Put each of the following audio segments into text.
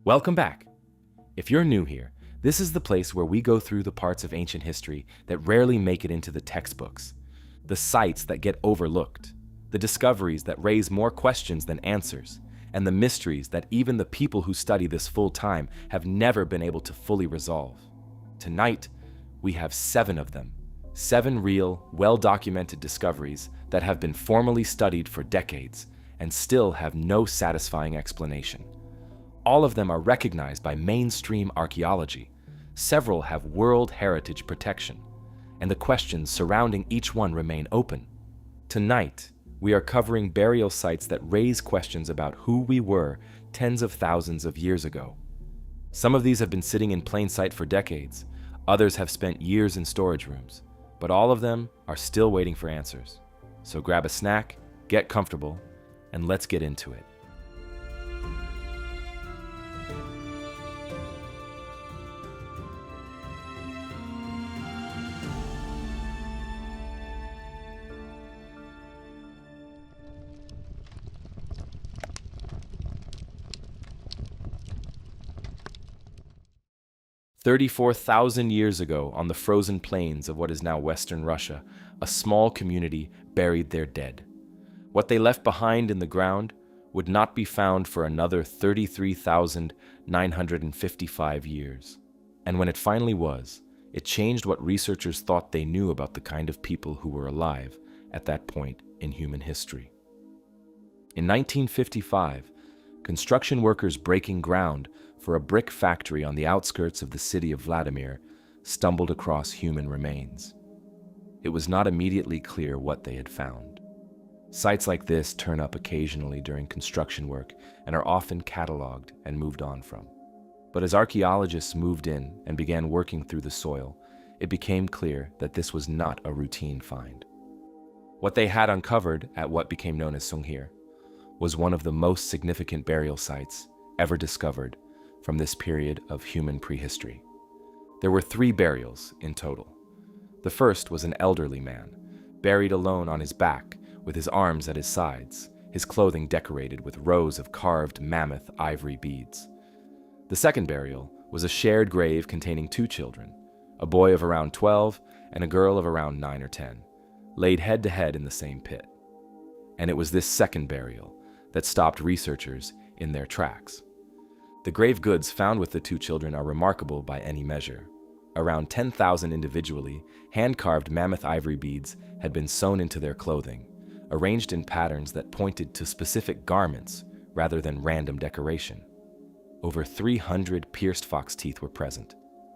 Welcome back. If you're new here, this is the place where we go through the parts of ancient history that rarely make it into the textbooks, the sites that get overlooked, the discoveries that raise more questions than answers, and the mysteries that even the people who study this full time have never been able to fully resolve. Tonight, we have 7 of them, 7 real, well-documented discoveries that have been formally studied for decades and still have no satisfying explanation. All of them are recognized by mainstream archaeology. Several have World Heritage protection, and the questions surrounding each one remain open. Tonight, we are covering burial sites that raise questions about who we were tens of thousands of years ago. Some of these have been sitting in plain sight for decades, others have spent years in storage rooms, but all of them are still waiting for answers. So grab a snack, get comfortable, and let's get into it. "34,000 years ago, on the frozen plains of what is now Western Russia, a small community buried their dead. What they left behind in the ground would not be found for another 33,955 years. And when it finally was, it changed what researchers thought they knew about the kind of people who were alive at that point in human history. In 1955, construction workers breaking ground for a brick factory on the outskirts of the city of Vladimir stumbled across human remains. It was not immediately clear what they had found. Sites like this turn up occasionally during construction work and are often cataloged and moved on from. But as archaeologists moved in and began working through the soil, it became clear that this was not a routine find. What they had uncovered at what became known as Sunghir was one of the most significant burial sites ever discovered from this period of human prehistory. There were 3 burials in total. The first was an elderly man, buried alone on his back with his arms at his sides, his clothing decorated with rows of carved mammoth ivory beads. The second burial was a shared grave containing 2 children, a boy of around 12 and a girl of around 9 or 10, laid head to head in the same pit. And it was this second burial that stopped researchers in their tracks. The grave goods found with the 2 children are remarkable by any measure. Around 10,000 individually, hand-carved mammoth ivory beads had been sewn into their clothing, arranged in patterns that pointed to specific garments rather than random decoration. Over 300 pierced fox teeth were present,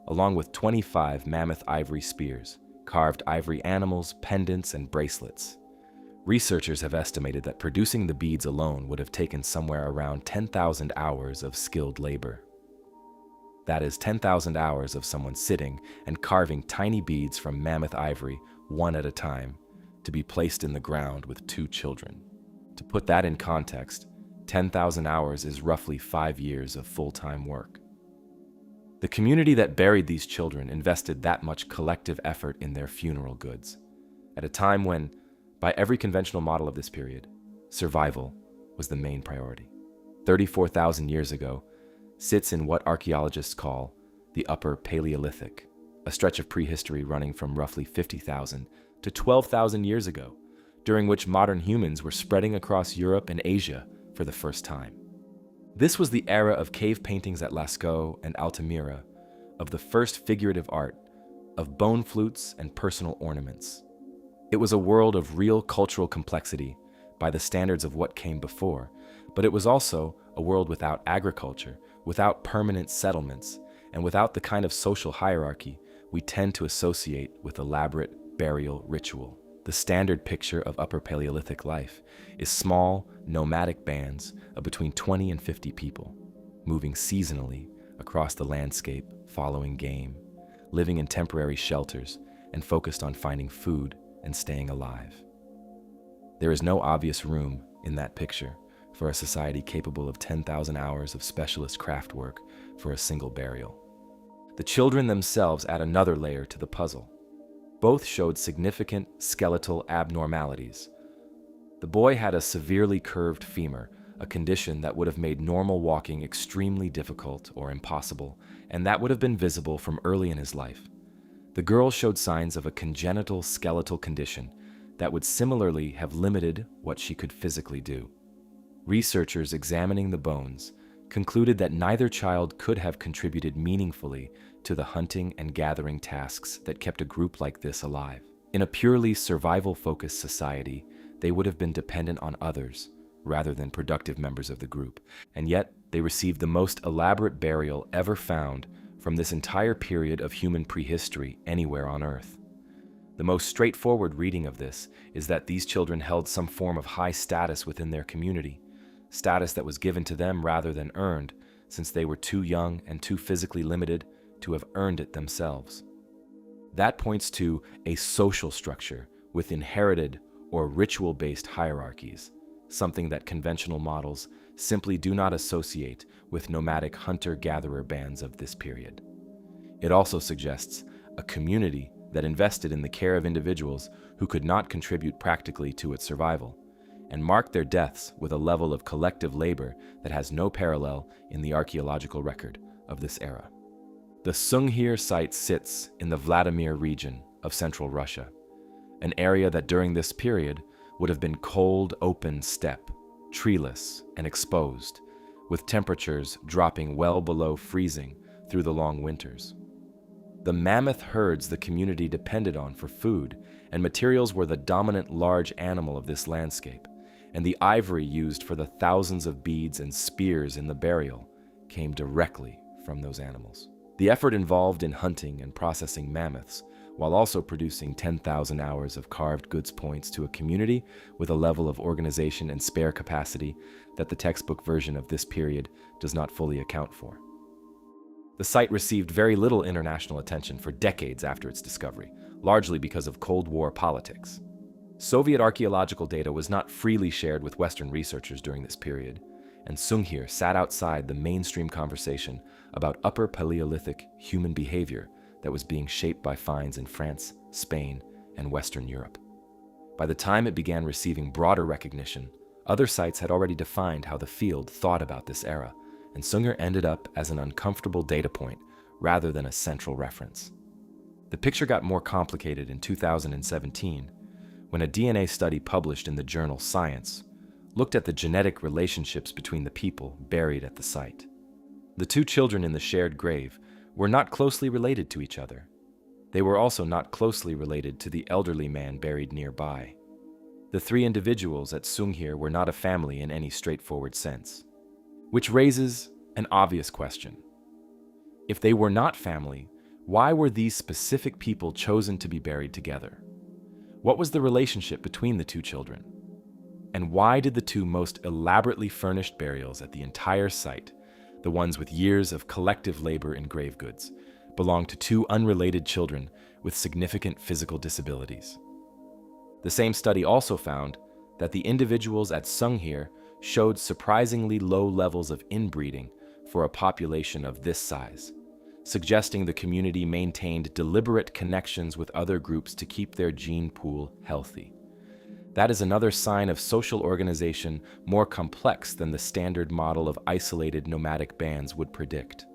along with 25 mammoth ivory spears, carved ivory animals, pendants, and bracelets. Researchers have estimated that producing the beads alone would have taken somewhere around 10,000 hours of skilled labor. That is 10,000 hours of someone sitting and carving tiny beads from mammoth ivory one at a time to be placed in the ground with 2 children. To put that in context, 10,000 hours is roughly 5 years of full-time work. The community that buried these children invested that much collective effort in their funeral goods, at a time when, by every conventional model of this period, survival was the main priority. 34,000 years ago sits in what archaeologists call the Upper Paleolithic, a stretch of prehistory running from roughly 50,000 to 12,000 years ago, during which modern humans were spreading across Europe and Asia for the first time. This was the era of cave paintings at Lascaux and Altamira, of the first figurative art, of bone flutes and personal ornaments. It was a world of real cultural complexity by the standards of what came before, but it was also a world without agriculture, without permanent settlements, and without the kind of social hierarchy we tend to associate with elaborate burial ritual. The standard picture of Upper Paleolithic life is small, nomadic bands of between 20 and 50 people, moving seasonally across the landscape, following game, living in temporary shelters, and focused on finding food and staying alive. There is no obvious room in that picture for a society capable of 10,000 hours of specialist craft work for a single burial. The children themselves add another layer to the puzzle. Both showed significant skeletal abnormalities. The boy had a severely curved femur, a condition that would have made normal walking extremely difficult or impossible, and that would have been visible from early in his life. The girl showed signs of a congenital skeletal condition that would similarly have limited what she could physically do. Researchers examining the bones concluded that neither child could have contributed meaningfully to the hunting and gathering tasks that kept a group like this alive. In a purely survival-focused society, they would have been dependent on others rather than productive members of the group, and yet they received the most elaborate burial ever found from this entire period of human prehistory anywhere on Earth. The most straightforward reading of this is that these children held some form of high status within their community, status that was given to them rather than earned, since they were too young and too physically limited to have earned it themselves. That points to a social structure with inherited or ritual-based hierarchies, something that conventional models simply do not associate with nomadic hunter-gatherer bands of this period. It also suggests a community that invested in the care of individuals who could not contribute practically to its survival, and marked their deaths with a level of collective labor that has no parallel in the archaeological record of this era. The Sunghir site sits in the Vladimir region of central Russia, an area that during this period would have been cold, open steppe, treeless, and exposed, with temperatures dropping well below freezing through the long winters. The mammoth herds the community depended on for food and materials were the dominant large animal of this landscape, and the ivory used for the thousands of beads and spears in the burial came directly from those animals. The effort involved in hunting and processing mammoths, while also producing 10,000 hours of carved goods, points to a community with a level of organization and spare capacity that the textbook version of this period does not fully account for. The site received very little international attention for decades after its discovery, largely because of Cold War politics. Soviet archaeological data was not freely shared with Western researchers during this period, and Sunghir sat outside the mainstream conversation about Upper Paleolithic human behavior that was being shaped by finds in France, Spain, and Western Europe. By the time it began receiving broader recognition, other sites had already defined how the field thought about this era, and Sunghir ended up as an uncomfortable data point rather than a central reference. The picture got more complicated in 2017 when a DNA study published in the journal Science looked at the genetic relationships between the people buried at the site. The two children in the shared grave were not closely related to each other. They were also not closely related to the elderly man buried nearby. The three individuals at Sunghir were not a family in any straightforward sense, which raises an obvious question. If they were not family, why were these specific people chosen to be buried together? What was the relationship between the two children? And why did the two most elaborately furnished burials at the entire site, the ones with years of collective labor in grave goods, belong to two unrelated children with significant physical disabilities? The same study also found that the individuals at Sunghir showed surprisingly low levels of inbreeding for a population of this size, suggesting the community maintained deliberate connections with other groups to keep their gene pool healthy. That is another sign of social organization more complex than the standard model of isolated nomadic bands would predict.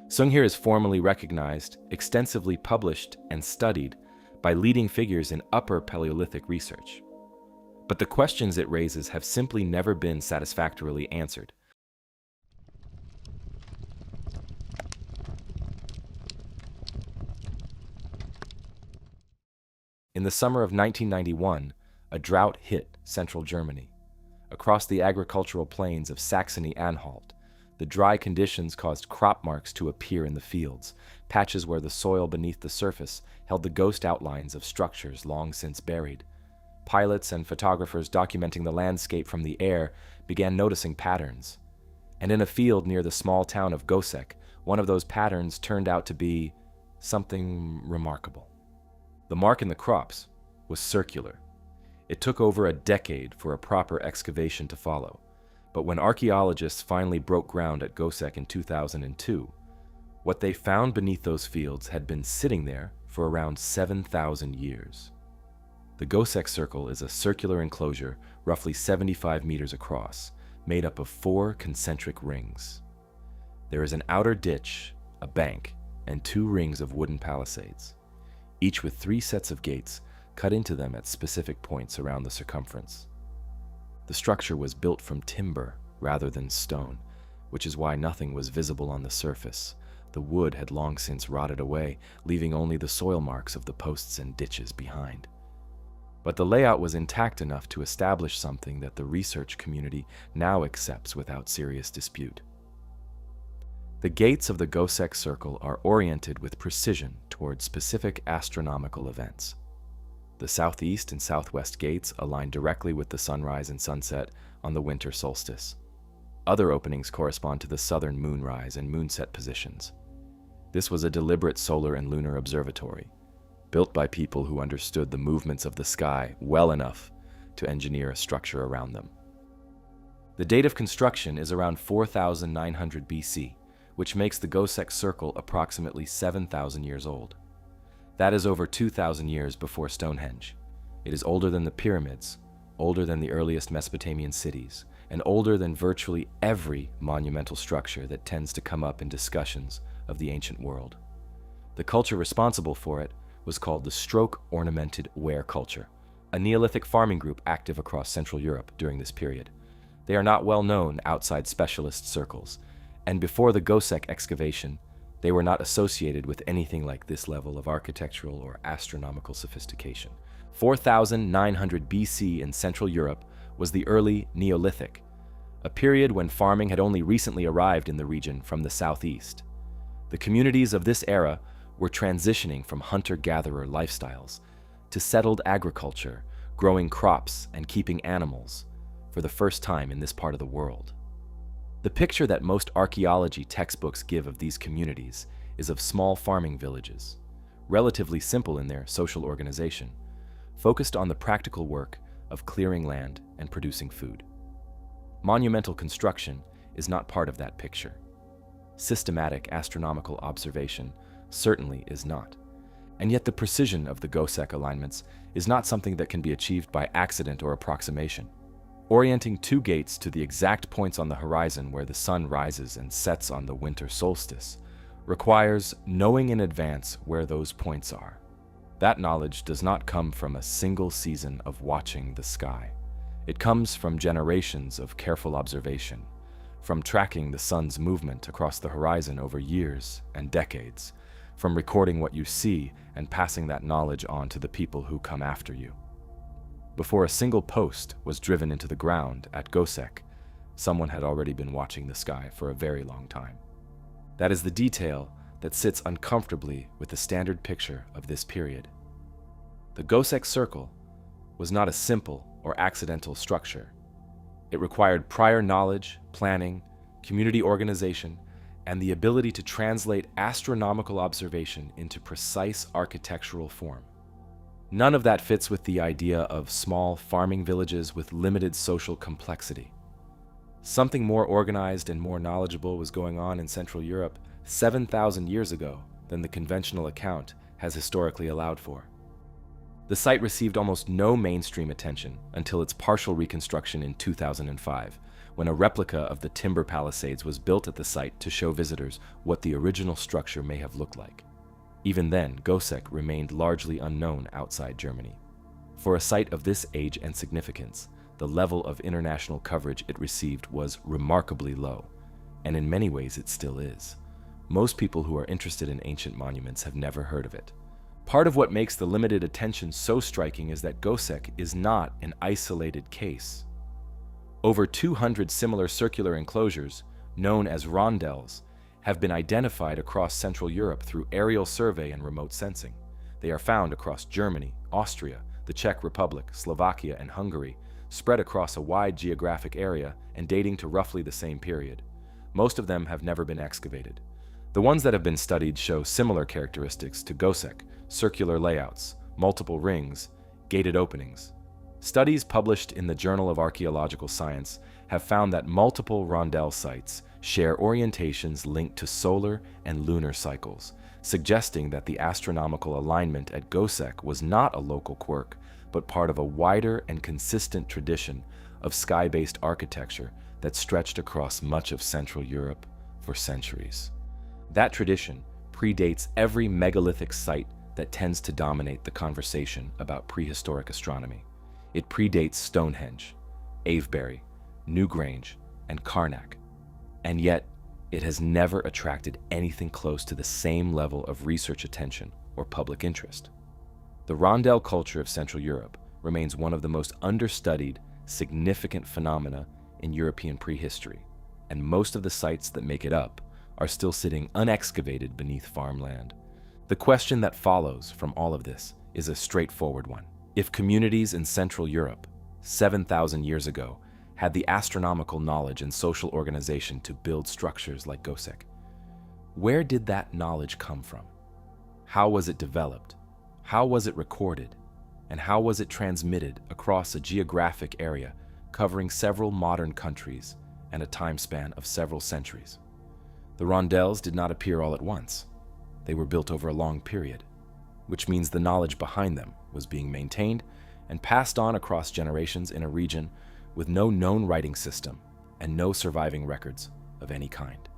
Sunghir is formally recognized, extensively published, and studied by leading figures in Upper Paleolithic research. But the questions it raises have simply never been satisfactorily answered. In the summer of 1991, a drought hit central Germany. Across the agricultural plains of Saxony-Anhalt, the dry conditions caused crop marks to appear in the fields, patches where the soil beneath the surface held the ghost outlines of structures long since buried. Pilots and photographers documenting the landscape from the air began noticing patterns. And in a field near the small town of Goseck, one of those patterns turned out to be something remarkable. The mark in the crops was circular. It took over a decade for a proper excavation to follow, but when archaeologists finally broke ground at Goseck in 2002, what they found beneath those fields had been sitting there for around 7,000 years. The Goseck Circle is a circular enclosure roughly 75 meters across made up of 4 concentric rings. There is an outer ditch, a bank, and 2 rings of wooden palisades, each with 3 sets of gates cut into them at specific points around the circumference. The structure was built from timber rather than stone, which is why nothing was visible on the surface. The wood had long since rotted away, leaving only the soil marks of the posts and ditches behind. But the layout was intact enough to establish something that the research community now accepts without serious dispute. The gates of the Goseck Circle are oriented with precision toward specific astronomical events. The southeast and southwest gates align directly with the sunrise and sunset on the winter solstice. Other openings correspond to the southern moonrise and moonset positions. This was a deliberate solar and lunar observatory, built by people who understood the movements of the sky well enough to engineer a structure around them. The date of construction is around 4,900 BC, which makes the Goseck Circle approximately 7,000 years old. That is over 2,000 years before Stonehenge. It is older than the pyramids, older than the earliest Mesopotamian cities, and older than virtually every monumental structure that tends to come up in discussions of the ancient world. The culture responsible for it was called the stroke-ornamented ware culture, a Neolithic farming group active across Central Europe during this period. They are not well known outside specialist circles, and before the Goseck excavation, they were not associated with anything like this level of architectural or astronomical sophistication. 4,900 BC in Central Europe was the early Neolithic, a period when farming had only recently arrived in the region from the southeast. The communities of this era were transitioning from hunter-gatherer lifestyles to settled agriculture, growing crops and keeping animals for the first time in this part of the world. The picture that most archaeology textbooks give of these communities is of small farming villages, relatively simple in their social organization, focused on the practical work of clearing land and producing food. Monumental construction is not part of that picture. Systematic astronomical observation certainly is not. And yet the precision of the Goseck alignments is not something that can be achieved by accident or approximation. Orienting 2 gates to the exact points on the horizon where the sun rises and sets on the winter solstice requires knowing in advance where those points are. That knowledge does not come from a single season of watching the sky. It comes from generations of careful observation, from tracking the sun's movement across the horizon over years and decades, from recording what you see and passing that knowledge on to the people who come after you. Before a single post was driven into the ground at Goseck, someone had already been watching the sky for a very long time. That is the detail that sits uncomfortably with the standard picture of this period. The Goseck Circle was not a simple or accidental structure. It required prior knowledge, planning, community organization, and the ability to translate astronomical observation into precise architectural form. None of that fits with the idea of small farming villages with limited social complexity. Something more organized and more knowledgeable was going on in Central Europe 7,000 years ago than the conventional account has historically allowed for. The site received almost no mainstream attention until its partial reconstruction in 2005, when a replica of the timber palisades was built at the site to show visitors what the original structure may have looked like. Even then, Goseck remained largely unknown outside Germany. For a site of this age and significance, the level of international coverage it received was remarkably low, and in many ways it still is. Most people who are interested in ancient monuments have never heard of it. Part of what makes the limited attention so striking is that Goseck is not an isolated case. Over 200 similar circular enclosures, known as rondels, have been identified across Central Europe through aerial survey and remote sensing. They are found across Germany, Austria, the Czech Republic, Slovakia, and Hungary, spread across a wide geographic area and dating to roughly the same period. Most of them have never been excavated. The ones that have been studied show similar characteristics to Goseck: circular layouts, multiple rings, gated openings. Studies published in the Journal of Archaeological Science have found that multiple rondel sites share orientations linked to solar and lunar cycles, suggesting that the astronomical alignment at Goseck was not a local quirk, but part of a wider and consistent tradition of sky-based architecture that stretched across much of Central Europe for centuries. That tradition predates every megalithic site that tends to dominate the conversation about prehistoric astronomy. It predates Stonehenge, Avebury, Newgrange, and Karnak, and yet it has never attracted anything close to the same level of research attention or public interest. The rondel culture of Central Europe remains one of the most understudied, significant phenomena in European prehistory, and most of the sites that make it up are still sitting unexcavated beneath farmland. The question that follows from all of this is a straightforward one. If communities in Central Europe, 7,000 years ago, had the astronomical knowledge and social organization to build structures like Goseck, where did that knowledge come from? How was it developed? How was it recorded? And how was it transmitted across a geographic area covering several modern countries and a time span of several centuries? The rondels did not appear all at once. They were built over a long period, which means the knowledge behind them was being maintained and passed on across generations in a region with no known writing system and no surviving records of any kind.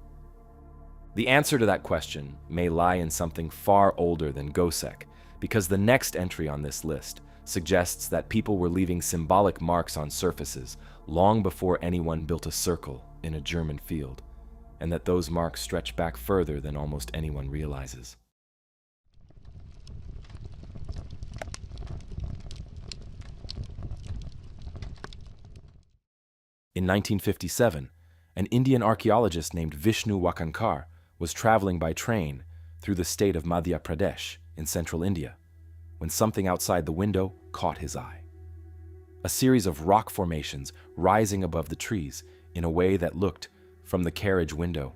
The answer to that question may lie in something far older than Goseck, because the next entry on this list suggests that people were leaving symbolic marks on surfaces long before anyone built a circle in a German field, and that those marks stretch back further than almost anyone realizes. In 1957, an Indian archaeologist named Vishnu Wakankar was traveling by train through the state of Madhya Pradesh in central India when something outside the window caught his eye. A series of rock formations rising above the trees in a way that looked, from the carriage window,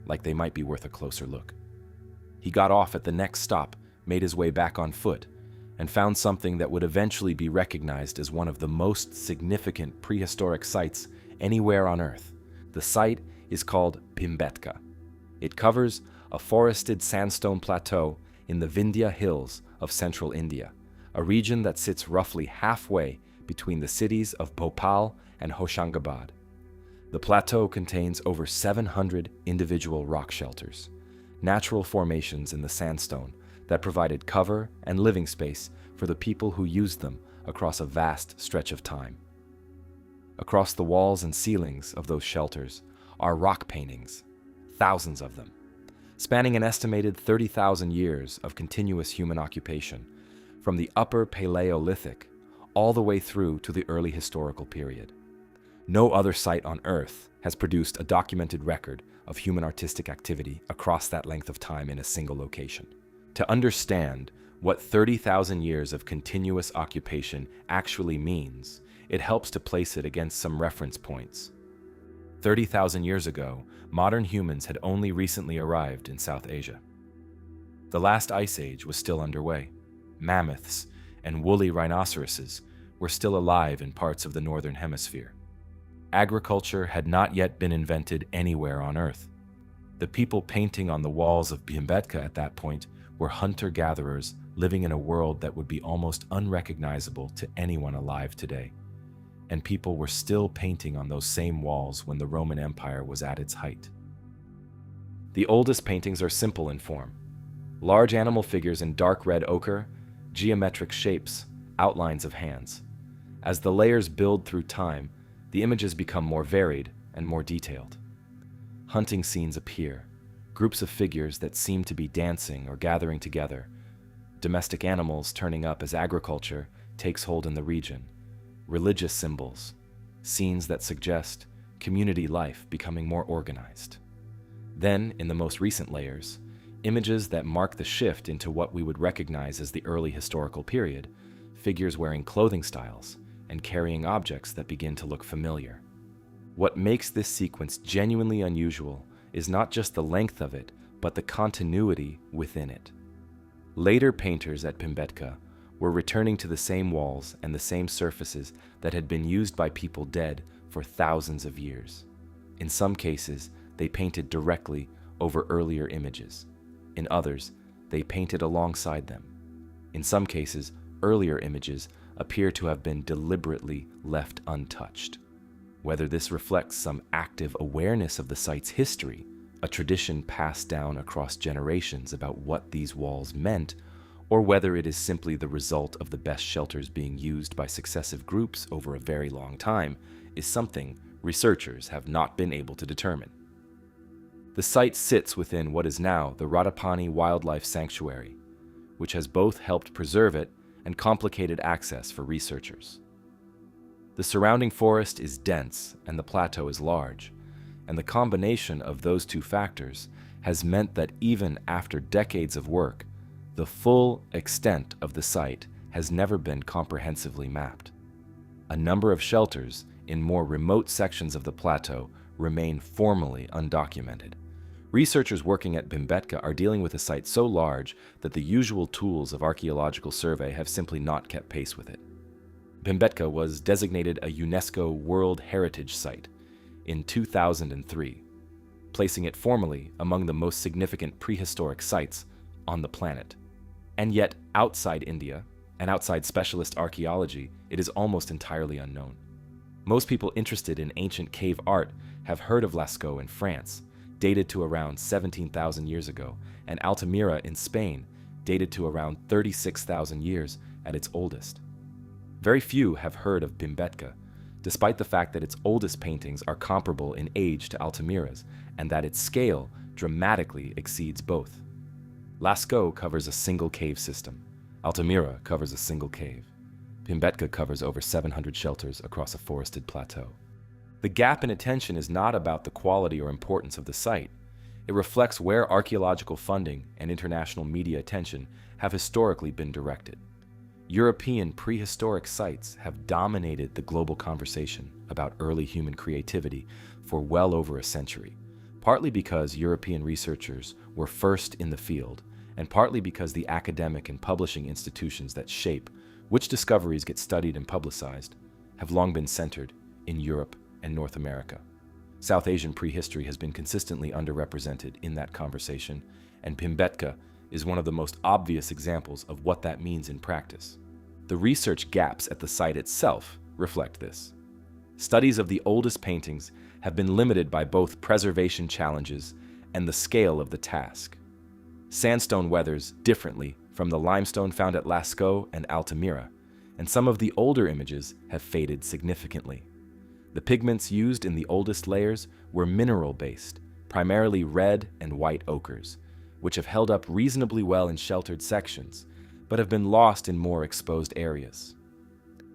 like they might be worth a closer look. He got off at the next stop, made his way back on foot, and found something that would eventually be recognized as one of the most significant prehistoric sites anywhere on Earth. The site is called Bhimbetka. It covers a forested sandstone plateau in the Vindhya Hills of central India, a region that sits roughly halfway between the cities of Bhopal and Hoshangabad. The plateau contains over 700 individual rock shelters, natural formations in the sandstone that provided cover and living space for the people who used them across a vast stretch of time. Across the walls and ceilings of those shelters are rock paintings, thousands of them, spanning an estimated 30,000 years of continuous human occupation, from the Upper Paleolithic all the way through to the early historical period. No other site on Earth has produced a documented record of human artistic activity across that length of time in a single location. To understand what 30,000 years of continuous occupation actually means, it helps to place it against some reference points. 30,000 years ago, modern humans had only recently arrived in South Asia. The last ice age was still underway. Mammoths and woolly rhinoceroses were still alive in parts of the northern hemisphere. Agriculture had not yet been invented anywhere on Earth. The people painting on the walls of Bhimbetka at that point were hunter-gatherers living in a world that would be almost unrecognizable to anyone alive today. And people were still painting on those same walls when the Roman Empire was at its height. The oldest paintings are simple in form. Large animal figures in dark red ochre, geometric shapes, outlines of hands. As the layers build through time, the images become more varied and more detailed. Hunting scenes appear, groups of figures that seem to be dancing or gathering together, domestic animals turning up as agriculture takes hold in the region, religious symbols, scenes that suggest community life becoming more organized. Then, in the most recent layers, images that mark the shift into what we would recognize as the early historical period, figures wearing clothing styles and carrying objects that begin to look familiar. What makes this sequence genuinely unusual is not just the length of it, but the continuity within it. Later painters at Bhimbetka were returning to the same walls and the same surfaces that had been used by people dead for thousands of years. In some cases, they painted directly over earlier images. In others, they painted alongside them. In some cases, earlier images appear to have been deliberately left untouched. whether this reflects some active awareness of the site's history, a tradition passed down across generations about what these walls meant, or whether it is simply the result of the best shelters being used by successive groups over a very long time, is something researchers have not been able to determine. The site sits within what is now the Ratapani Wildlife Sanctuary, which has both helped preserve it and complicated access for researchers. The surrounding forest is dense and the plateau is large, and the combination of those two factors has meant that even after decades of work, the full extent of the site has never been comprehensively mapped. A number of shelters in more remote sections of the plateau remain formally undocumented. Researchers working at Bhimbetka are dealing with a site so large that the usual tools of archaeological survey have simply not kept pace with it. Bhimbetka was designated a UNESCO World Heritage Site in 2003, placing it formally among the most significant prehistoric sites on the planet. And yet, outside India, and outside specialist archaeology, it is almost entirely unknown. Most people interested in ancient cave art have heard of Lascaux in France, dated to around 17,000 years ago, and Altamira in Spain, dated to around 36,000 years at its oldest. Very few have heard of Bhimbetka, despite the fact that its oldest paintings are comparable in age to Altamira's, and that its scale dramatically exceeds both. Lascaux covers a single cave system. Altamira covers a single cave. Bhimbetka covers over 700 shelters across a forested plateau. The gap in attention is not about the quality or importance of the site. It reflects where archaeological funding and international media attention have historically been directed. European prehistoric sites have dominated the global conversation about early human creativity for well over a century, partly because European researchers were first in the field, and partly because the academic and publishing institutions that shape which discoveries get studied and publicized have long been centered in Europe and North America. South Asian prehistory has been consistently underrepresented in that conversation, and Bhimbetka is one of the most obvious examples of what that means in practice. The research gaps at the site itself reflect this. Studies of the oldest paintings have been limited by both preservation challenges and the scale of the task. Sandstone weathers differently from the limestone found at Lascaux and Altamira, and some of the older images have faded significantly. The pigments used in the oldest layers were mineral-based, primarily red and white ochres, which have held up reasonably well in sheltered sections, but have been lost in more exposed areas.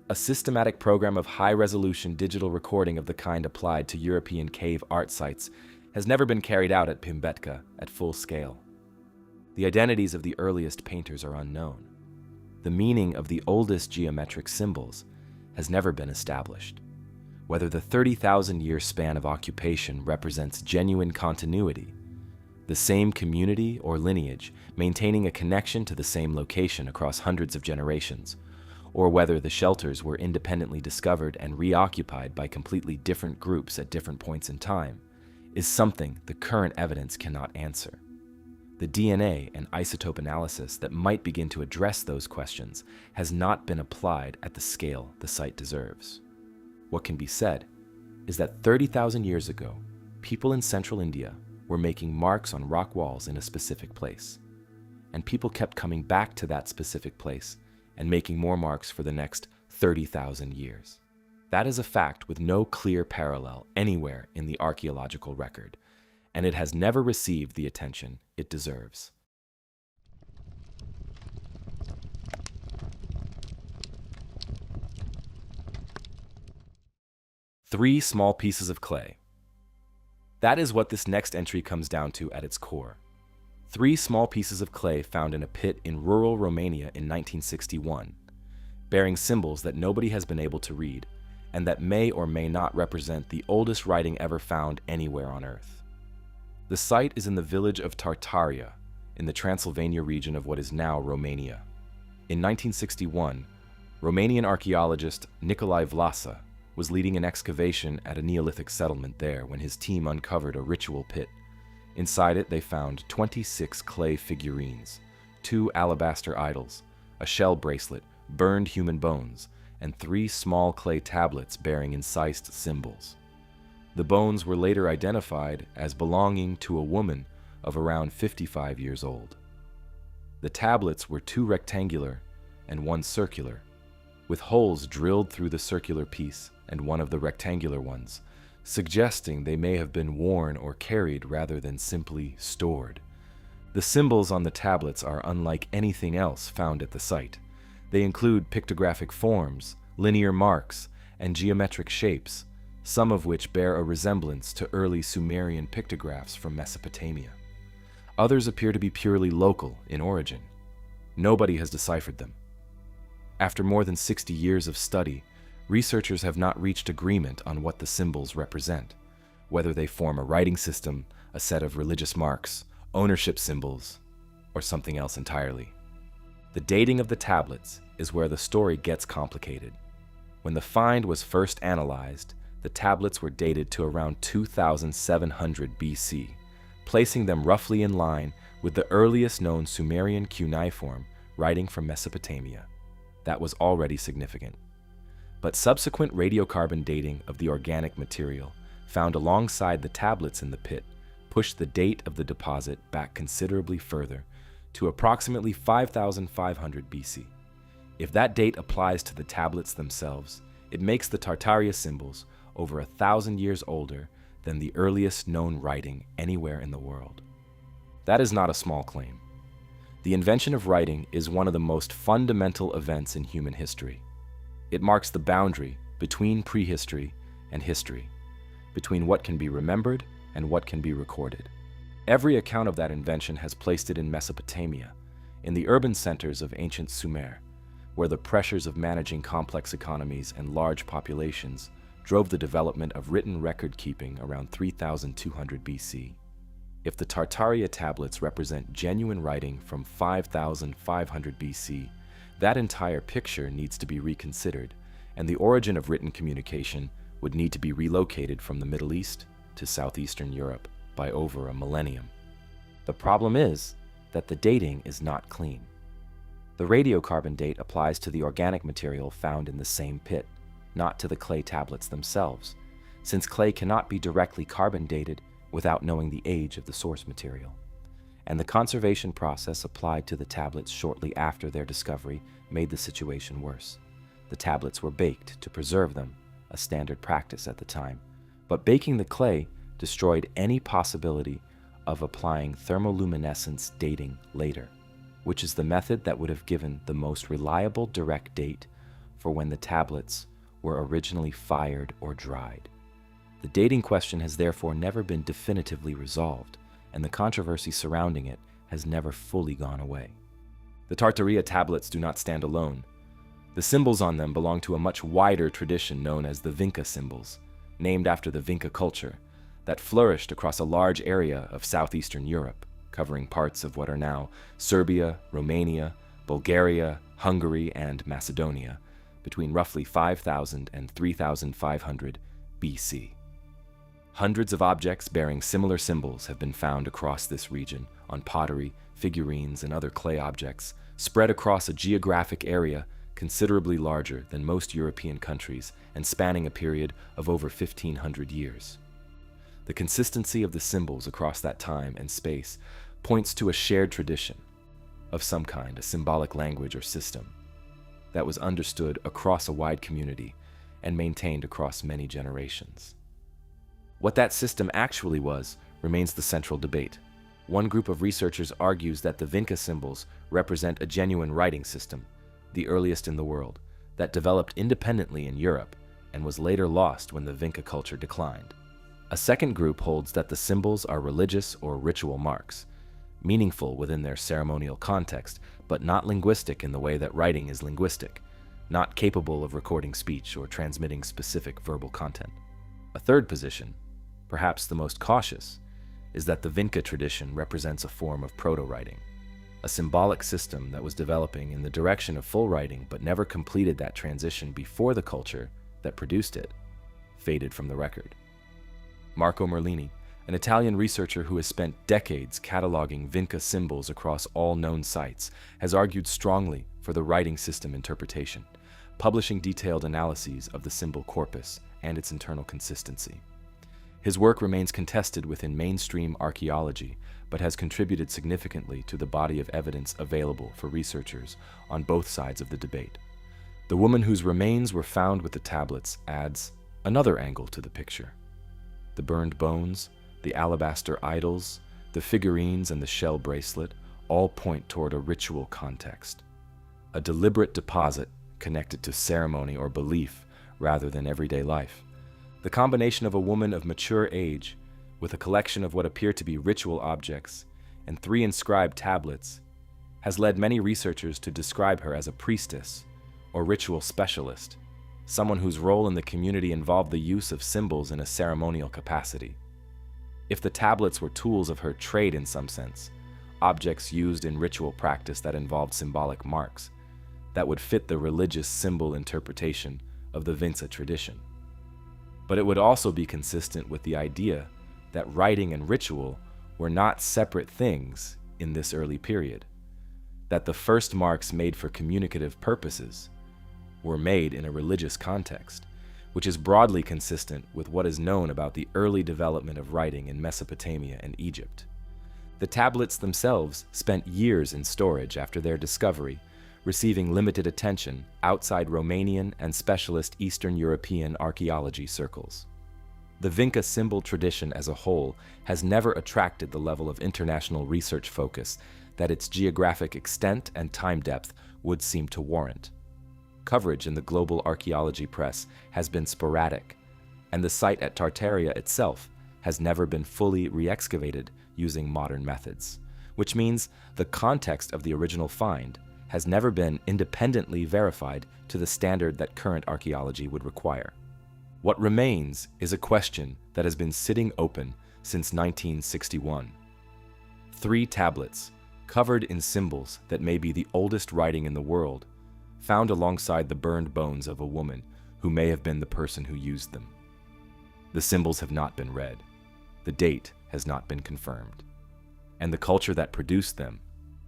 A systematic program of high-resolution digital recording of the kind applied to European cave art sites has never been carried out at Bhimbetka at full scale. The identities of the earliest painters are unknown. The meaning of the oldest geometric symbols has never been established. Whether the 30,000-year span of occupation represents genuine continuity, the same community or lineage maintaining a connection to the same location across hundreds of generations, or whether the shelters were independently discovered and reoccupied by completely different groups at different points in time, is something the current evidence cannot answer. The DNA and isotope analysis that might begin to address those questions has not been applied at the scale the site deserves. What can be said is that 30,000 years ago, people in central India were making marks on rock walls in a specific place, and people kept coming back to that specific place and making more marks for the next 30,000 years. That is a fact with no clear parallel anywhere in the archaeological record, and it has never received the attention it deserves. Three small pieces of clay. That is what this next entry comes down to at its core. 3 small pieces of clay found in a pit in rural Romania in 1961, bearing symbols that nobody has been able to read, and that may or may not represent the oldest writing ever found anywhere on Earth. The site is in the village of Tartaria, in the Transylvania region of what is now Romania. In 1961, Romanian archaeologist Nicolae Vlasa was leading an excavation at a Neolithic settlement there when his team uncovered a ritual pit. Inside it, they found 26 clay figurines, 2 alabaster idols, a shell bracelet, burned human bones, and 3 small clay tablets bearing incised symbols. The bones were later identified as belonging to a woman of around 55 years old. The tablets were 2 rectangular and 1 circular, with holes drilled through the circular piece and one of the rectangular ones, suggesting they may have been worn or carried rather than simply stored. The symbols on the tablets are unlike anything else found at the site. They include pictographic forms, linear marks, and geometric shapes, some of which bear a resemblance to early Sumerian pictographs from Mesopotamia. Others appear to be purely local in origin. Nobody has deciphered them. After more than 60 years of study, researchers have not reached agreement on what the symbols represent, whether they form a writing system, a set of religious marks, ownership symbols, or something else entirely. The dating of the tablets is where the story gets complicated. When the find was first analyzed, the tablets were dated to around 2700 BC, placing them roughly in line with the earliest known Sumerian cuneiform writing from Mesopotamia. That was already significant. But subsequent radiocarbon dating of the organic material found alongside the tablets in the pit pushed the date of the deposit back considerably further to approximately 5500 BC. If that date applies to the tablets themselves, it makes the Tartaria symbols over 1,000 years older than the earliest known writing anywhere in the world. That is not a small claim. The invention of writing is one of the most fundamental events in human history. It marks the boundary between prehistory and history, between what can be remembered and what can be recorded. Every account of that invention has placed it in Mesopotamia, in the urban centers of ancient Sumer, where the pressures of managing complex economies and large populations drove the development of written record-keeping around 3200 BC. If the Tartaria tablets represent genuine writing from 5500 BC, that entire picture needs to be reconsidered, and the origin of written communication would need to be relocated from the Middle East to southeastern Europe by over a millennium. The problem is that the dating is not clean. The radiocarbon date applies to the organic material found in the same pit, not to the clay tablets themselves, since clay cannot be directly carbon dated without knowing the age of the source material. And the conservation process applied to the tablets shortly after their discovery made the situation worse. The tablets were baked to preserve them, a standard practice at the time, but baking the clay destroyed any possibility of applying thermoluminescence dating later, which is the method that would have given the most reliable direct date for when the tablets were originally fired or dried. The dating question has therefore never been definitively resolved, and the controversy surrounding it has never fully gone away. The Tartaria tablets do not stand alone. The symbols on them belong to a much wider tradition known as the Vinca symbols, named after the Vinca culture, that flourished across a large area of southeastern Europe, covering parts of what are now Serbia, Romania, Bulgaria, Hungary, and Macedonia, between roughly 5000 and 3500 BC. Hundreds of objects bearing similar symbols have been found across this region on pottery, figurines, and other clay objects, spread across a geographic area considerably larger than most European countries and spanning a period of over 1500 years. The consistency of the symbols across that time and space points to a shared tradition of some kind, a symbolic language or system, that was understood across a wide community and maintained across many generations. What that system actually was remains the central debate. One group of researchers argues that the Vinca symbols represent a genuine writing system, the earliest in the world, that developed independently in Europe and was later lost when the Vinca culture declined. A second group holds that the symbols are religious or ritual marks, meaningful within their ceremonial context, but not linguistic in the way that writing is linguistic, not capable of recording speech or transmitting specific verbal content. A third position, perhaps the most cautious, is that the Vinca tradition represents a form of proto-writing, a symbolic system that was developing in the direction of full writing but never completed that transition before the culture that produced it faded from the record. Marco Merlini, an Italian researcher who has spent decades cataloging Vinca symbols across all known sites, has argued strongly for the writing system interpretation, publishing detailed analyses of the symbol corpus and its internal consistency. His work remains contested within mainstream archaeology, but has contributed significantly to the body of evidence available for researchers on both sides of the debate. The woman whose remains were found with the tablets adds another angle to the picture. The burned bones, the alabaster idols, the figurines, and the shell bracelet all point toward a ritual context, a deliberate deposit connected to ceremony or belief rather than everyday life. The combination of a woman of mature age with a collection of what appear to be ritual objects and 3 inscribed tablets has led many researchers to describe her as a priestess or ritual specialist, someone whose role in the community involved the use of symbols in a ceremonial capacity. If the tablets were tools of her trade in some sense, objects used in ritual practice that involved symbolic marks, that would fit the religious symbol interpretation of the Vinca tradition. But it would also be consistent with the idea that writing and ritual were not separate things in this early period, that the first marks made for communicative purposes were made in a religious context, which is broadly consistent with what is known about the early development of writing in Mesopotamia and Egypt. The tablets themselves spent years in storage after their discovery, receiving limited attention outside Romanian and specialist Eastern European archaeology circles. The Vinca symbol tradition as a whole has never attracted the level of international research focus that its geographic extent and time depth would seem to warrant. Coverage in the global archaeology press has been sporadic, and the site at Tartaria itself has never been fully re-excavated using modern methods, which means the context of the original find has never been independently verified to the standard that current archaeology would require. What remains is a question that has been sitting open since 1961. 3 tablets, covered in symbols that may be the oldest writing in the world, found alongside the burned bones of a woman who may have been the person who used them. The symbols have not been read. The date has not been confirmed. And the culture that produced them,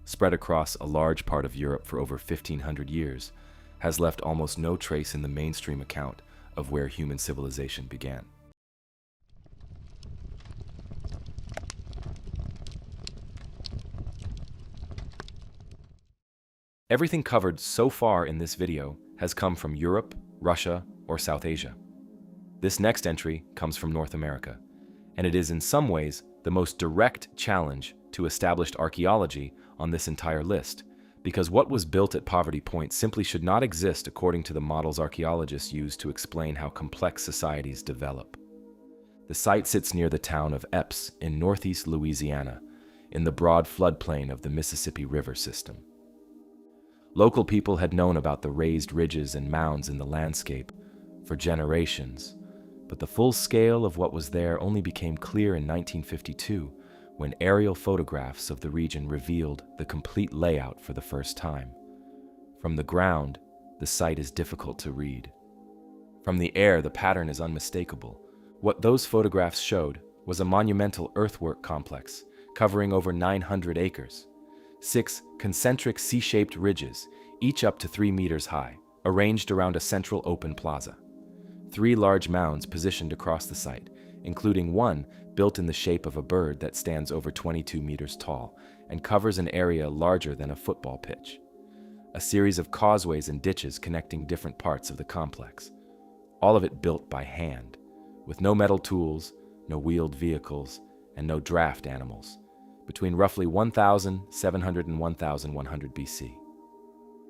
spread across a large part of Europe for over 1,500 years, has left almost no trace in the mainstream account of where human civilization began. Everything covered so far in this video has come from Europe, Russia, or South Asia. This next entry comes from North America, and it is in some ways the most direct challenge to established archaeology on this entire list, because what was built at Poverty Point simply should not exist according to the models archaeologists use to explain how complex societies develop. The site sits near the town of Epes in northeast Louisiana, in the broad floodplain of the Mississippi River system. Local people had known about the raised ridges and mounds in the landscape for generations, but the full scale of what was there only became clear in 1952 when aerial photographs of the region revealed the complete layout for the first time. From the ground, the site is difficult to read. From the air, the pattern is unmistakable. What those photographs showed was a monumental earthwork complex covering over 900 acres. 6 concentric C-shaped ridges, each up to 3 meters high, arranged around a central open plaza. 3 large mounds positioned across the site, including one built in the shape of a bird that stands over 22 meters tall and covers an area larger than a football pitch. A series of causeways and ditches connecting different parts of the complex. All of it built by hand, with no metal tools, no wheeled vehicles, and no draft animals, between roughly 1,700 and 1,100 BC.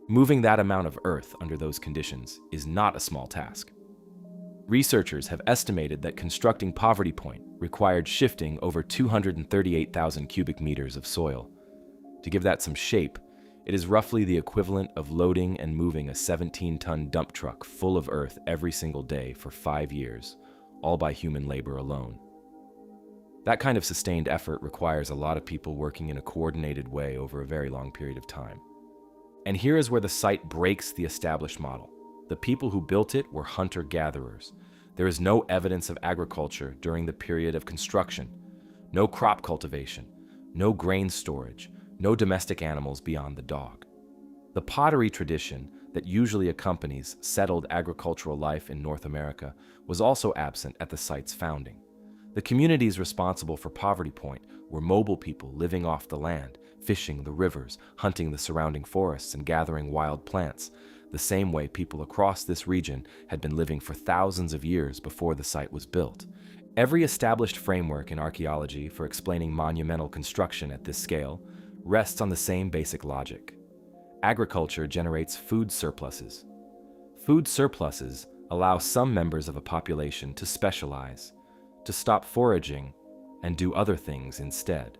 Moving that amount of earth under those conditions is not a small task. Researchers have estimated that constructing Poverty Point required shifting over 238,000 cubic meters of soil. To give that some shape, it is roughly the equivalent of loading and moving a 17-ton dump truck full of earth every single day for 5 years, all by human labor alone. That kind of sustained effort requires a lot of people working in a coordinated way over a very long period of time. And here is where the site breaks the established model. The people who built it were hunter-gatherers. There is no evidence of agriculture during the period of construction, no crop cultivation, no grain storage, no domestic animals beyond the dog. The pottery tradition that usually accompanies settled agricultural life in North America was also absent at the site's founding. The communities responsible for Poverty Point were mobile people living off the land, fishing the rivers, hunting the surrounding forests, and gathering wild plants, the same way people across this region had been living for thousands of years before the site was built. Every established framework in archaeology for explaining monumental construction at this scale rests on the same basic logic. Agriculture generates food surpluses. Food surpluses allow some members of a population to specialize, to stop foraging, and do other things instead.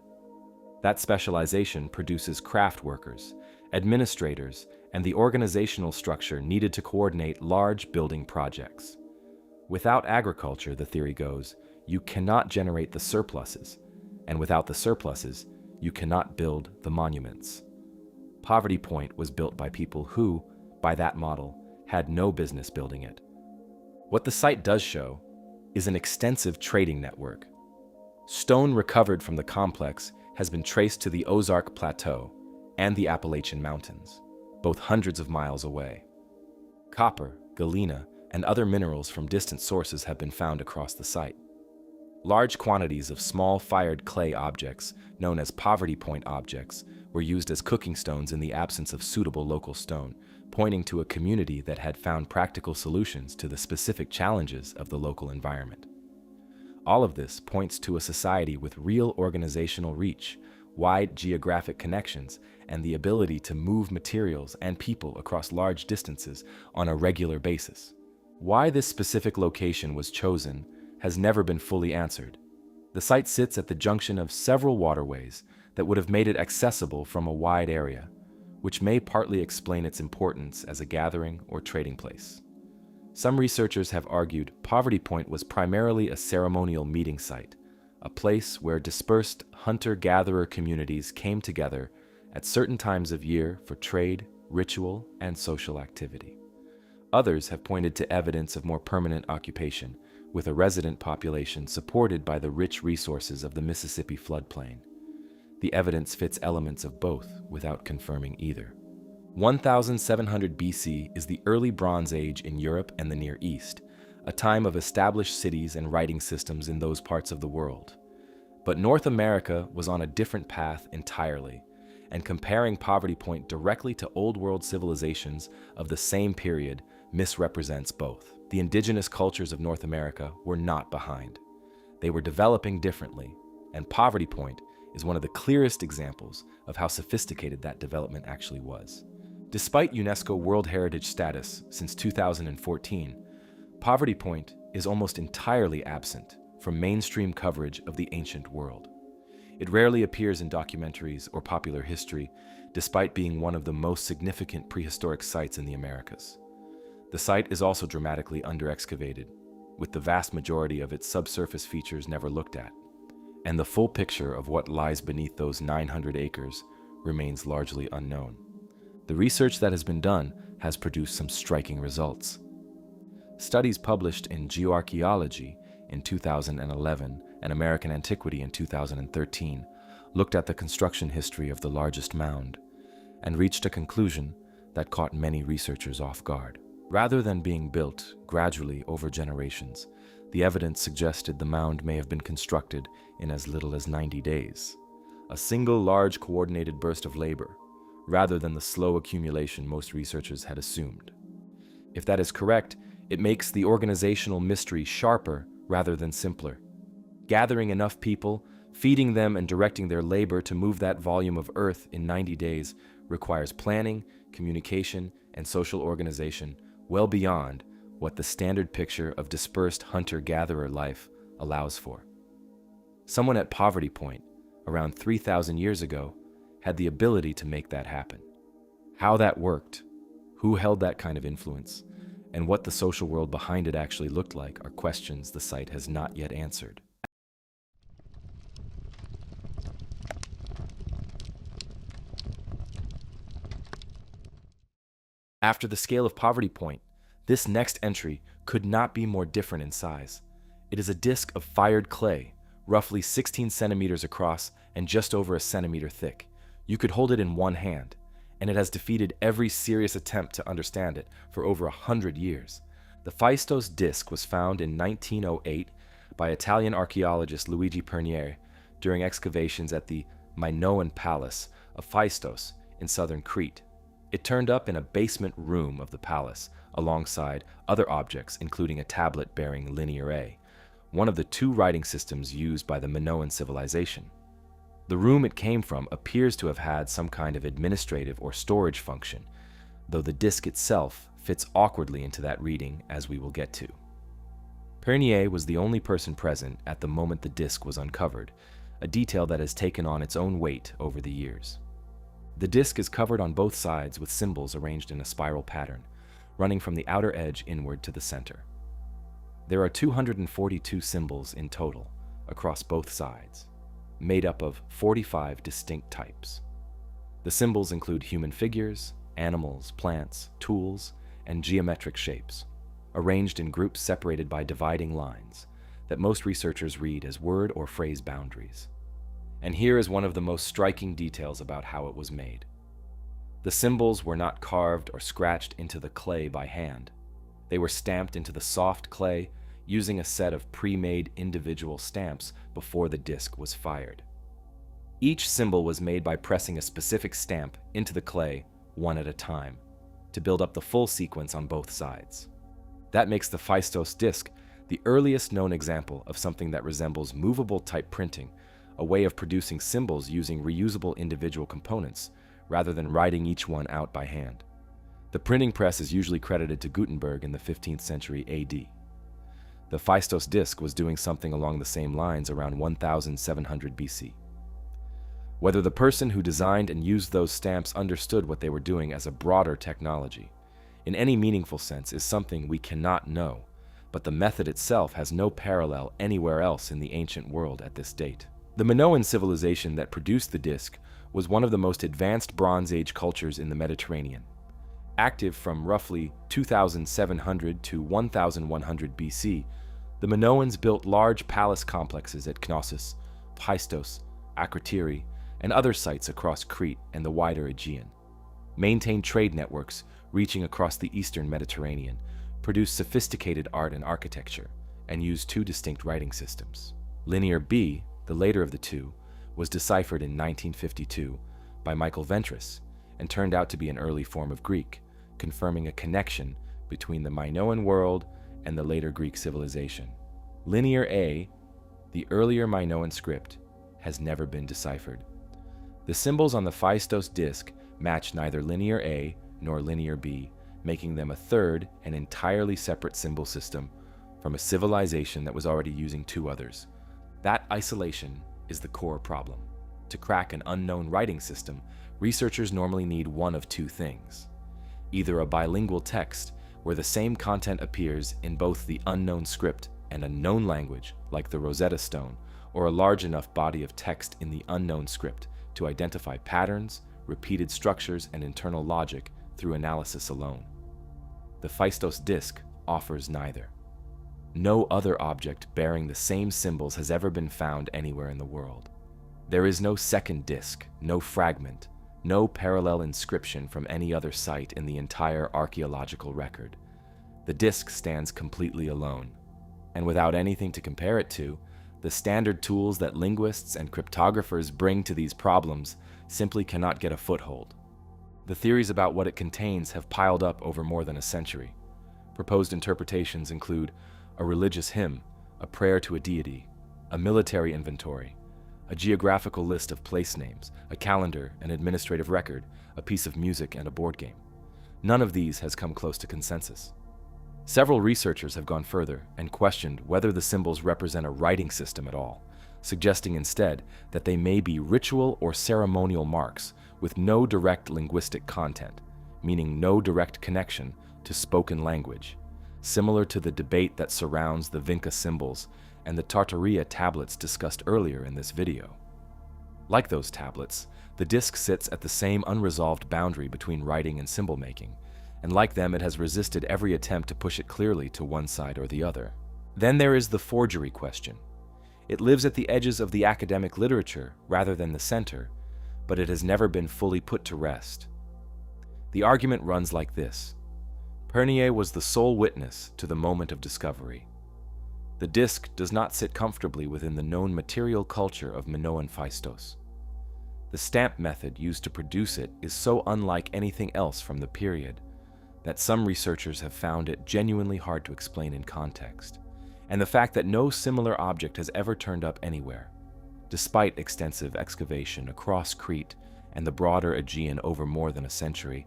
That specialization produces craft workers, administrators, and the organizational structure needed to coordinate large building projects. Without agriculture, the theory goes, you cannot generate the surpluses, and without the surpluses, you cannot build the monuments. Poverty Point was built by people who, by that model, had no business building it. What the site does show is an extensive trading network. Stone recovered from the complex has been traced to the Ozark Plateau and the Appalachian Mountains, both hundreds of miles away. Copper, galena, and other minerals from distant sources have been found across the site. Large quantities of small fired clay objects, known as Poverty Point objects, were used as cooking stones in the absence of suitable local stone, pointing to a community that had found practical solutions to the specific challenges of the local environment. All of this points to a society with real organizational reach, wide geographic connections, and the ability to move materials and people across large distances on a regular basis. Why this specific location was chosen has never been fully answered. The site sits at the junction of several waterways that would have made it accessible from a wide area, which may partly explain its importance as a gathering or trading place. Some researchers have argued Poverty Point was primarily a ceremonial meeting site, a place where dispersed hunter-gatherer communities came together at certain times of year for trade, ritual, and social activity. Others have pointed to evidence of more permanent occupation, with a resident population supported by the rich resources of the Mississippi floodplain. The evidence fits elements of both without confirming either. 1700 BC is the early Bronze Age in Europe and the Near East, a time of established cities and writing systems in those parts of the world. But North America was on a different path entirely, and comparing Poverty Point directly to Old World civilizations of the same period misrepresents both. The indigenous cultures of North America were not behind. They were developing differently, and Poverty Point is one of the clearest examples of how sophisticated that development actually was. Despite UNESCO World Heritage status since 2014, Poverty Point is almost entirely absent from mainstream coverage of the ancient world. It rarely appears in documentaries or popular history, despite being one of the most significant prehistoric sites in the Americas. The site is also dramatically under-excavated, with the vast majority of its subsurface features never looked at, and the full picture of what lies beneath those 900 acres remains largely unknown. The research that has been done has produced some striking results. Studies published in Geoarchaeology in 2011 and American Antiquity in 2013 looked at the construction history of the largest mound and reached a conclusion that caught many researchers off guard. Rather than being built gradually over generations, the evidence suggested the mound may have been constructed in as little as 90 days, a single large coordinated burst of labor, rather than the slow accumulation most researchers had assumed. If that is correct, it makes the organizational mystery sharper rather than simpler. Gathering enough people, feeding them and directing their labor to move that volume of earth in 90 days requires planning, communication, and social organization well beyond what the standard picture of dispersed hunter-gatherer life allows for. Someone at Poverty Point, around 3,000 years ago, had the ability to make that happen. How that worked, who held that kind of influence, and what the social world behind it actually looked like are questions the site has not yet answered. After the scale of Poverty Point, this next entry could not be more different in size. It is a disc of fired clay, roughly 16 centimeters across and just over a centimeter thick. You could hold it in one hand, and it has defeated every serious attempt to understand it for over 100 years. The Phaistos Disc was found in 1908 by Italian archaeologist Luigi Pernier during excavations at the Minoan Palace of Phaistos in southern Crete. It turned up in a basement room of the palace, alongside other objects including a tablet bearing Linear A, one of the two writing systems used by the Minoan civilization. The room it came from appears to have had some kind of administrative or storage function, though the disc itself fits awkwardly into that reading, as we will get to. Pernier was the only person present at the moment the disc was uncovered, a detail that has taken on its own weight over the years. The disc is covered on both sides with symbols arranged in a spiral pattern, running from the outer edge inward to the center. There are 242 symbols in total across both sides, made up of 45 distinct types. The symbols include human figures, animals, plants, tools, and geometric shapes, arranged in groups separated by dividing lines that most researchers read as word or phrase boundaries. And here is one of the most striking details about how it was made. The symbols were not carved or scratched into the clay by hand. They were stamped into the soft clay using a set of pre-made individual stamps before the disc was fired. Each symbol was made by pressing a specific stamp into the clay one at a time to build up the full sequence on both sides. That makes the Phaistos Disc the earliest known example of something that resembles movable type printing, a way of producing symbols using reusable individual components rather than writing each one out by hand. The printing press is usually credited to Gutenberg in the 15th century AD. The Phaistos Disc was doing something along the same lines around 1700 BC. Whether the person who designed and used those stamps understood what they were doing as a broader technology, in any meaningful sense, is something we cannot know, but the method itself has no parallel anywhere else in the ancient world at this date. The Minoan civilization that produced the disc was one of the most advanced Bronze Age cultures in the Mediterranean. Active from roughly 2700 to 1100 BC, the Minoans built large palace complexes at Knossos, Phaistos, Akrotiri, and other sites across Crete and the wider Aegean, maintained trade networks reaching across the eastern Mediterranean, produced sophisticated art and architecture, and used two distinct writing systems. Linear B, the later of the two, was deciphered in 1952 by Michael Ventris and turned out to be an early form of Greek, confirming a connection between the Minoan world and the later Greek civilization. Linear A, the earlier Minoan script, has never been deciphered. The symbols on the Phaistos disc match neither Linear A nor Linear B, making them a third and entirely separate symbol system from a civilization that was already using two others. That isolation is the core problem. To crack an unknown writing system, researchers normally need one of two things: either a bilingual text, where the same content appears in both the unknown script and a known language, like the Rosetta Stone, or a large enough body of text in the unknown script to identify patterns, repeated structures, and internal logic through analysis alone. The Phaistos disc offers neither. No other object bearing the same symbols has ever been found anywhere in the world. There is no second disc, no fragment, no parallel inscription from any other site in the entire archaeological record. The disc stands completely alone, and without anything to compare it to, the standard tools that linguists and cryptographers bring to these problems simply cannot get a foothold. The theories about what it contains have piled up over more than a century. Proposed interpretations include a religious hymn, a prayer to a deity, a military inventory, a geographical list of place names, a calendar, an administrative record, a piece of music, and a board game. None of these has come close to consensus. Several researchers have gone further and questioned whether the symbols represent a writing system at all, suggesting instead that they may be ritual or ceremonial marks with no direct linguistic content, meaning no direct connection to spoken language, similar to the debate that surrounds the Vinca symbols and the Tartaria Tablets discussed earlier in this video. Like those tablets, the disc sits at the same unresolved boundary between writing and symbol making, and like them, it has resisted every attempt to push it clearly to one side or the other. Then there is the forgery question. It lives at the edges of the academic literature rather than the center, but it has never been fully put to rest. The argument runs like this. Pernier was the sole witness to the moment of discovery. The The disc does not sit comfortably within the known material culture of Minoan Phaistos. The stamp method used to produce it is so unlike anything else from the period that some researchers have found it genuinely hard to explain in context, and the fact that no similar object has ever turned up anywhere, despite extensive excavation across Crete and the broader Aegean over more than a century,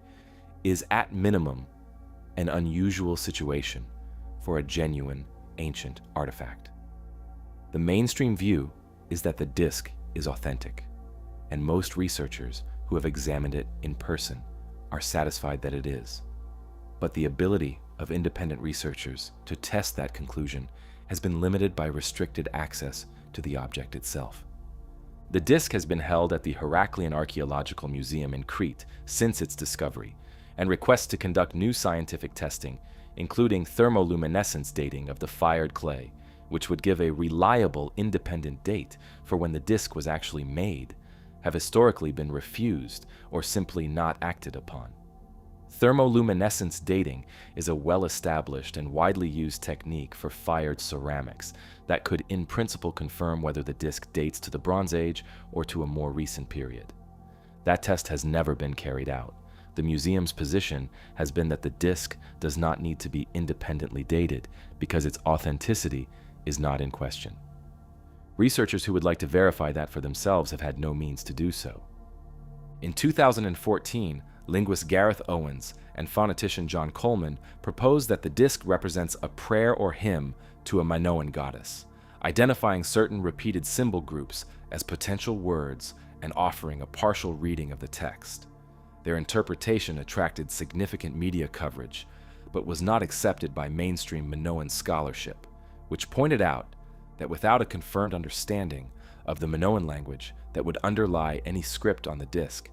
is at minimum an unusual situation for a genuine ancient artifact. The mainstream view is that the disc is authentic, and most researchers who have examined it in person are satisfied that it is. But the ability of independent researchers to test that conclusion has been limited by restricted access to the object itself. The disc has been held at the Heraclean Archaeological Museum in Crete since its discovery, and requests to conduct new scientific testing, including thermoluminescence dating of the fired clay, which would give a reliable independent date for when the disc was actually made, have historically been refused or simply not acted upon. Thermoluminescence dating is a well-established and widely used technique for fired ceramics that could in principle confirm whether the disc dates to the Bronze Age or to a more recent period. That test has never been carried out. The museum's position has been that the disc does not need to be independently dated because its authenticity is not in question. Researchers who would like to verify that for themselves have had no means to do so. In 2014, linguist Gareth Owens and phonetician John Coleman proposed that the disc represents a prayer or hymn to a Minoan goddess, identifying certain repeated symbol groups as potential words and offering a partial reading of the text. Their interpretation attracted significant media coverage, but was not accepted by mainstream Minoan scholarship, which pointed out that without a confirmed understanding of the Minoan language that would underlie any script on the disc,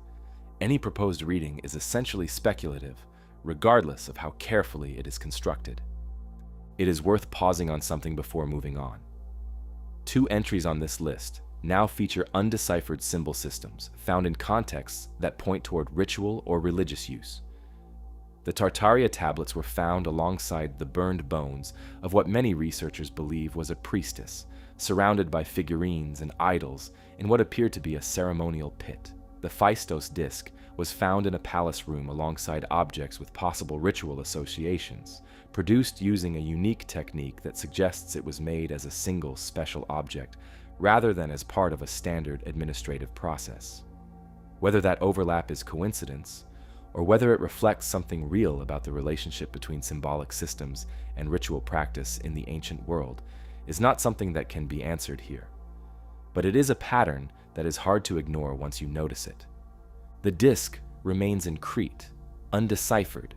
any proposed reading is essentially speculative, regardless of how carefully it is constructed. It is worth pausing on something before moving on. Two entries on this list now feature undeciphered symbol systems found in contexts that point toward ritual or religious use. The Tartaria Tablets were found alongside the burned bones of what many researchers believe was a priestess, surrounded by figurines and idols in what appeared to be a ceremonial pit. The Phaistos Disc was found in a palace room alongside objects with possible ritual associations, produced using a unique technique that suggests it was made as a single special object rather than as part of a standard administrative process. Whether that overlap is coincidence, or whether it reflects something real about the relationship between symbolic systems and ritual practice in the ancient world, is not something that can be answered here. But it is a pattern that is hard to ignore once you notice it. The disc remains in Crete, undeciphered,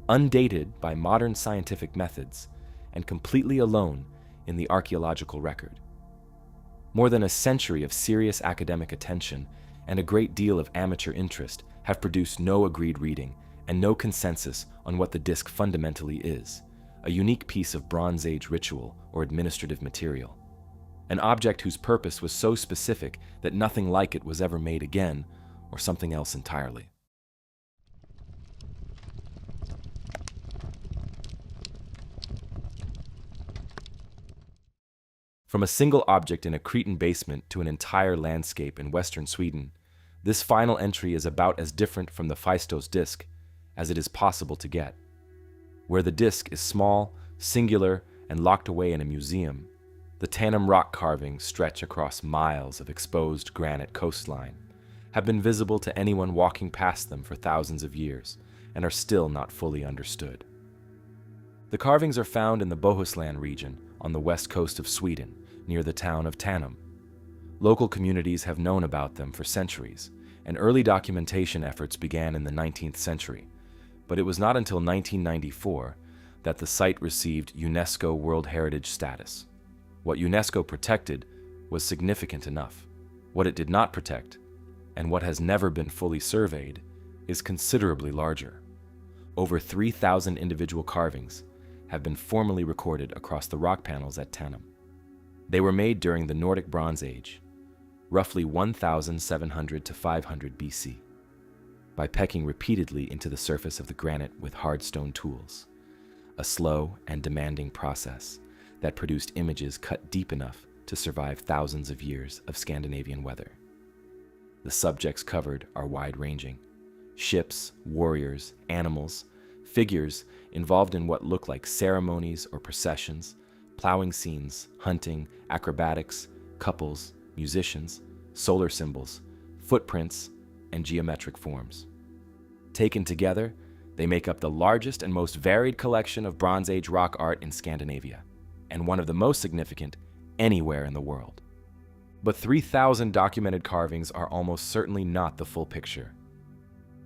undated by modern scientific methods, and completely alone in the archaeological record. More than a century of serious academic attention and a great deal of amateur interest have produced no agreed reading and no consensus on what the disc fundamentally is, a unique piece of Bronze Age ritual or administrative material. An object whose purpose was so specific that nothing like it was ever made again, or something else entirely. From a single object in a Cretan basement to an entire landscape in western Sweden, this final entry is about as different from the Phaistos Disc as it is possible to get. Where the disc is small, singular, and locked away in a museum, the Tanum rock carvings stretch across miles of exposed granite coastline, have been visible to anyone walking past them for thousands of years, and are still not fully understood. The carvings are found in the Bohuslän region on the west coast of Sweden, near the town of Tanum. Local communities have known about them for centuries, and early documentation efforts began in the 19th century, but it was not until 1994 that the site received UNESCO World Heritage status. What UNESCO protected was significant enough. What it did not protect, and what has never been fully surveyed, is considerably larger. Over 3,000 individual carvings have been formally recorded across the rock panels at Tanum. They were made during the Nordic Bronze Age, roughly 1,700 to 500 BC, by pecking repeatedly into the surface of the granite with hard stone tools, a slow and demanding process that produced images cut deep enough to survive thousands of years of Scandinavian weather. The subjects covered are wide-ranging: ships, warriors, animals, figures involved in what look like ceremonies or processions, plowing scenes, hunting, acrobatics, couples, musicians, solar symbols, footprints, and geometric forms. Taken together, they make up the largest and most varied collection of Bronze Age rock art in Scandinavia, and one of the most significant anywhere in the world. But 3,000 documented carvings are almost certainly not the full picture.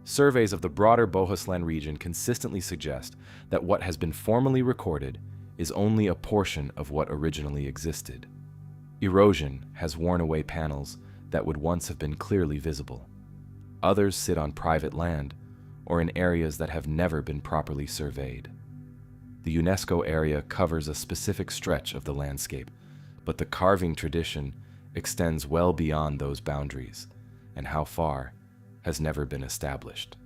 Surveys of the broader Bohuslän region consistently suggest that what has been formally recorded is only a portion of what originally existed. Erosion has worn away panels that would once have been clearly visible. Others sit on private land or in areas that have never been properly surveyed. The UNESCO area covers a specific stretch of the landscape, but the carving tradition extends well beyond those boundaries, and how far has never been established.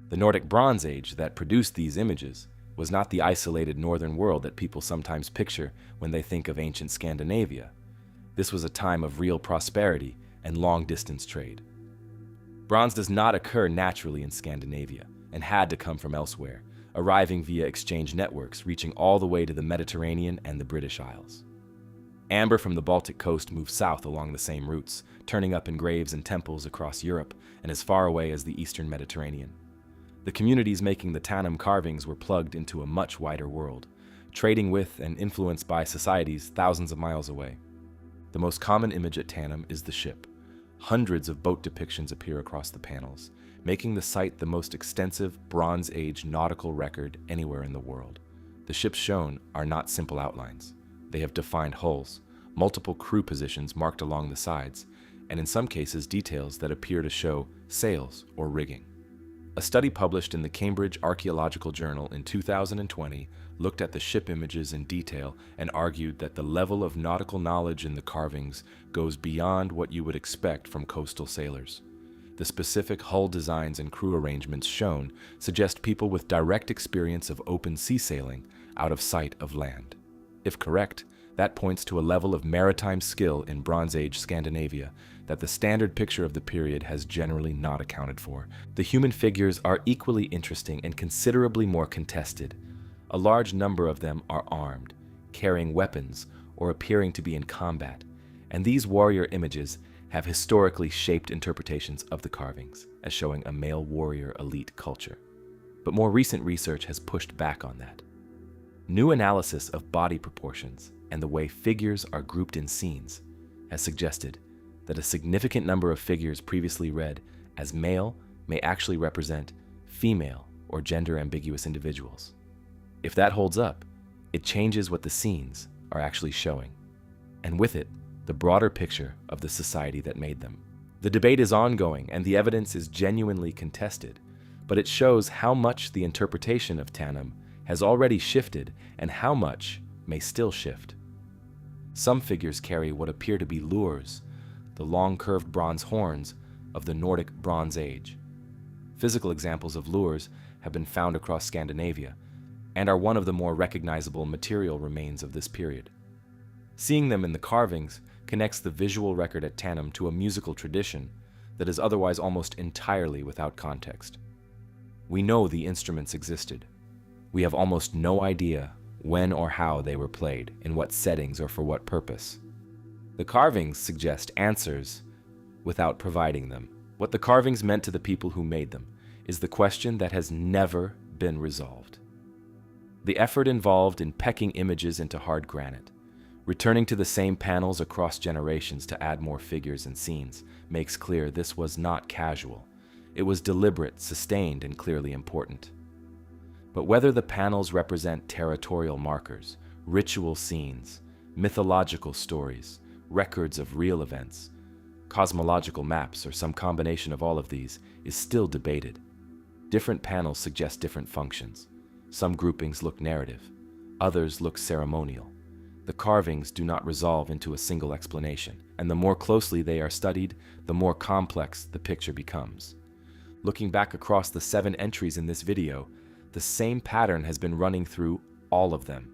The Nordic Bronze Age that produced these images was not the isolated northern world that people sometimes picture when they think of ancient Scandinavia. This was a time of real prosperity and long-distance trade. Bronze does not occur naturally in Scandinavia and had to come from elsewhere, arriving via exchange networks reaching all the way to the Mediterranean and the British Isles. Amber from the Baltic coast moved south along the same routes, turning up in graves and temples across Europe and as far away as the eastern Mediterranean. The communities making the Tanum carvings were plugged into a much wider world, trading with and influenced by societies thousands of miles away. The most common image at Tanum is the ship. Hundreds of boat depictions appear across the panels, making the site the most extensive Bronze Age nautical record anywhere in the world. The ships shown are not simple outlines. They have defined hulls, multiple crew positions marked along the sides, and in some cases details that appear to show sails or rigging. A study published in the Cambridge Archaeological Journal in 2020 looked at the ship images in detail and argued that the level of nautical knowledge in the carvings goes beyond what you would expect from coastal sailors. The specific hull designs and crew arrangements shown suggest people with direct experience of open sea sailing out of sight of land. If correct, that points to a level of maritime skill in Bronze Age Scandinavia that the standard picture of the period has generally not accounted for. The human figures are equally interesting and considerably more contested. A large number of them are armed, carrying weapons, or appearing to be in combat, and these warrior images have historically shaped interpretations of the carvings as showing a male warrior elite culture. But more recent research has pushed back on that. New analysis of body proportions and the way figures are grouped in scenes has suggested that a significant number of figures previously read as male may actually represent female or gender-ambiguous individuals. If that holds up, it changes what the scenes are actually showing, and with it, the broader picture of the society that made them. The debate is ongoing and the evidence is genuinely contested, but it shows how much the interpretation of Tanum has already shifted and how much may still shift. Some figures carry what appear to be lures, the long curved bronze horns of the Nordic Bronze Age. Physical examples of lures have been found across Scandinavia and are one of the more recognizable material remains of this period. Seeing them in the carvings connects the visual record at Tanum to a musical tradition that is otherwise almost entirely without context. We know the instruments existed. We have almost no idea when or how they were played, in what settings or for what purpose. The carvings suggest answers without providing them. What the carvings meant to the people who made them is the question that has never been resolved. The effort involved in pecking images into hard granite, returning to the same panels across generations to add more figures and scenes, makes clear this was not casual. It was deliberate, sustained, and clearly important. But whether the panels represent territorial markers, ritual scenes, mythological stories, records of real events, cosmological maps, or some combination of all of these, is still debated. Different panels suggest different functions. Some groupings look narrative, others look ceremonial. The carvings do not resolve into a single explanation, and the more closely they are studied, the more complex the picture becomes. Looking back across the 7 entries in this video, the same pattern has been running through all of them.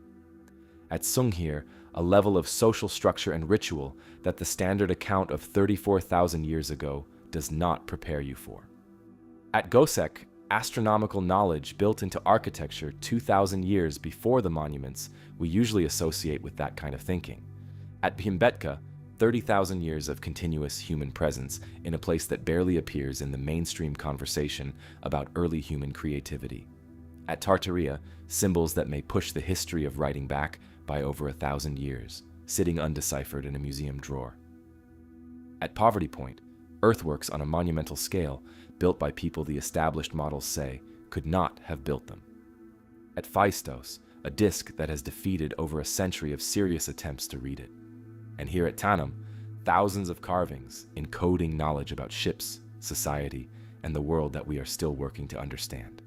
At Sunghir, a level of social structure and ritual that the standard account of 34,000 years ago does not prepare you for. At Goseck, astronomical knowledge built into architecture 2,000 years before the monuments we usually associate with that kind of thinking. At Bhimbetka, 30,000 years of continuous human presence in a place that barely appears in the mainstream conversation about early human creativity. At Tartaria, symbols that may push the history of writing back by over 1,000 years, sitting undeciphered in a museum drawer. At Poverty Point, earthworks on a monumental scale built by people the established models say could not have built them. At Phaistos, a disc that has defeated over a century of serious attempts to read it. And here at Tanum, thousands of carvings encoding knowledge about ships, society, and the world that we are still working to understand.